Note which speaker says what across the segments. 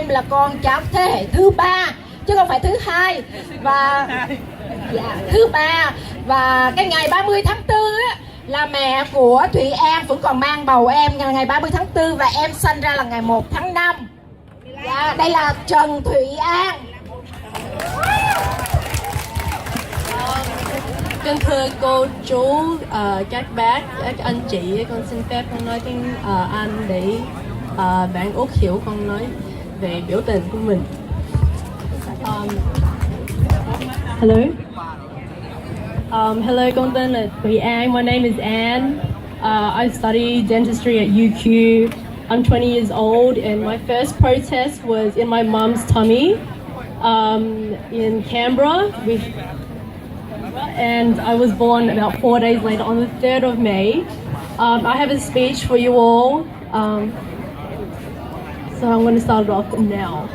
Speaker 1: em là con cháu thế hệ thứ 3 chứ không phải thứ 2. Và thứ 3. Và cái ngày 30 tháng 4 á, là mẹ của Thùy An vẫn còn mang bầu em ngày 30 tháng 4 và em sinh ra là ngày 1 tháng 5. Dạ, đây là Trần Thùy An.
Speaker 2: Kính thưa cô chú, các bác, các anh chị, con xin phép con nói tiếng Anh để bạn Úc hiểu con nói về biểu tình của mình. Hello. Hello, con tên là Thùy An. My name is Anne. I study dentistry at UQ. I'm 20 years old, and my first protest was in my mum's tummy in Canberra. And I was born about 4 days later on the 3rd of May. I have a speech for you all. So I'm going to start it off now.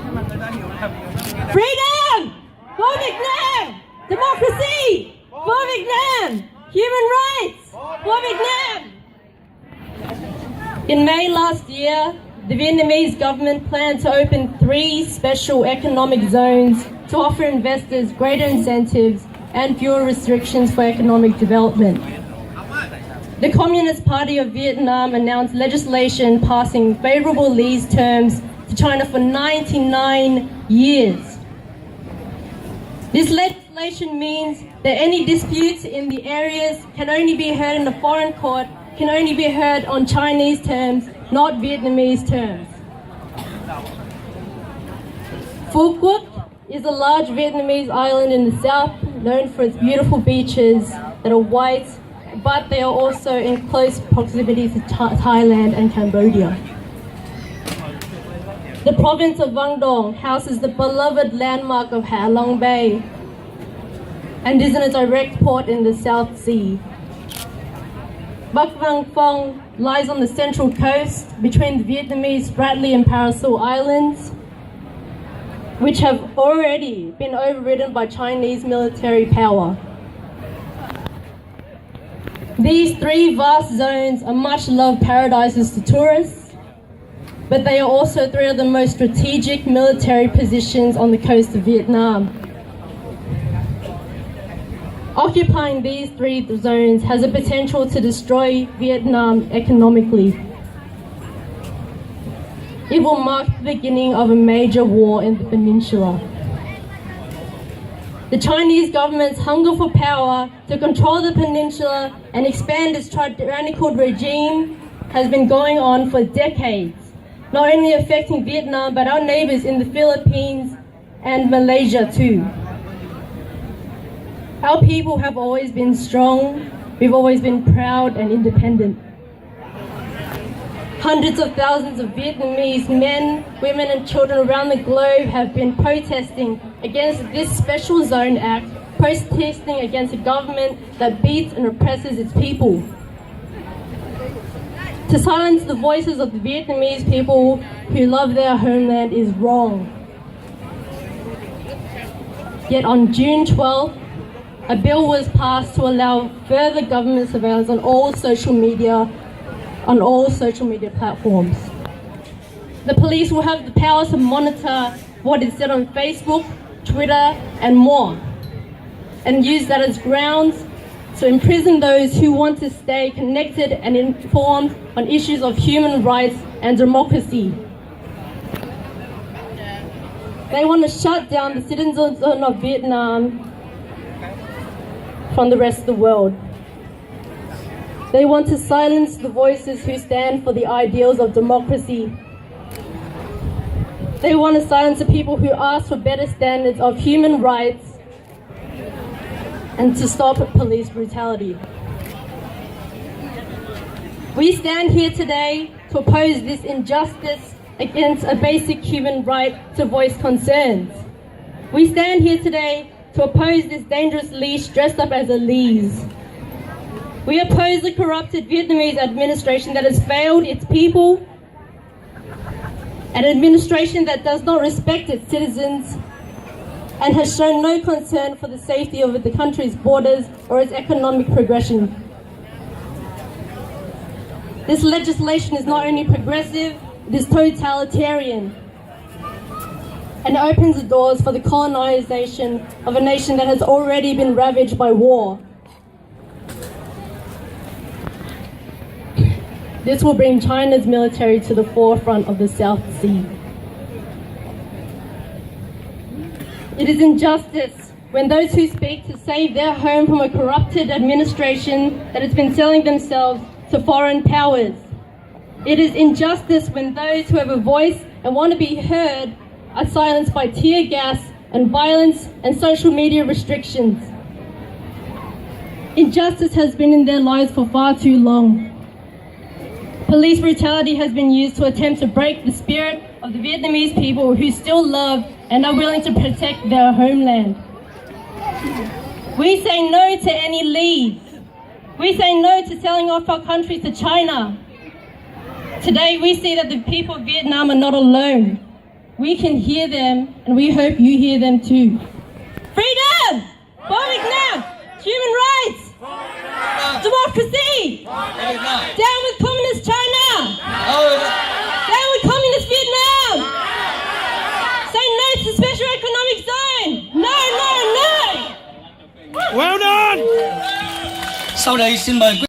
Speaker 2: Freedom! For Vietnam! Democracy! For Vietnam! Human rights! For Vietnam! In May last year, the Vietnamese government planned to open 3 special economic zones to offer investors greater incentives and fewer restrictions for economic development. The Communist Party of Vietnam announced legislation passing favorable lease terms to China for 99 years. This legislation means that any disputes in the areas can only be heard in a foreign court, can only be heard on Chinese terms, not Vietnamese terms. Phu Quoc is a large Vietnamese island in the south, known for its beautiful beaches that are white, but they are also in close proximity to Thailand and Cambodia. The province of Vang Dong houses the beloved landmark of Ha Long Bay and is in a direct port in the South Sea. Bac Vang Phong lies on the central coast between the Vietnamese Spratly and Paracel Islands, which have already been overridden by Chinese military power. These 3 vast zones are much-loved paradises to tourists, but they are also 3 of the most strategic military positions on the coast of Vietnam. Occupying these 3 zones has the potential to destroy Vietnam economically. It will mark the beginning of a major war in the peninsula. The Chinese government's hunger for power to control the peninsula and expand its tyrannical regime has been going on for decades, not only affecting Vietnam but our neighbors in the Philippines and Malaysia too. Our people have always been strong, we've always been proud and independent. Hundreds of thousands of Vietnamese men, women and children around the globe have been protesting against this Special Zone Act, protesting against a government that beats and oppresses its people. To silence the voices of the Vietnamese people who love their homeland is wrong. Yet on June 12th, a bill was passed to allow further government surveillance on all social media platforms. The police will have the power to monitor what is said on Facebook, Twitter, and more, and use that as grounds to imprison those who want to stay connected and informed on issues of human rights and democracy. They want to shut down the citizens of Vietnam from the rest of the world. They want to silence the voices who stand for the ideals of democracy. They want to silence the people who ask for better standards of human rights and to stop police brutality. We stand here today to oppose this injustice against a basic human right to voice concerns. We stand here today to oppose this dangerous leash dressed up as a lease. We oppose the corrupted Vietnamese administration that has failed its people, an administration that does not respect its citizens and has shown no concern for the safety of the country's borders or its economic progression. This legislation is not only progressive, it is totalitarian. and opens the doors for the colonization of a nation that has already been ravaged by war. This will bring China's military to the forefront of the South Sea. It is injustice when those who speak to save their home from a corrupted administration that has been selling themselves to foreign powers. It is injustice when those who have a voice and want to be heard are silenced by tear gas and violence and social media restrictions. Injustice has been in their lives for far too long. Police brutality has been used to attempt to break the spirit of the Vietnamese people who still love and are willing to protect their homeland. We say no to any leads. We say no to selling off our country to China. Today we see that the people of Vietnam are not alone. We can hear them, and we hope you hear them too. Freedom! For Vietnam! Human rights! Democracy! Down with communist China! Down with communist Vietnam! Say no to special economic zone! No, no, no!
Speaker 3: Well done!
Speaker 4: Sau đây xin mời quý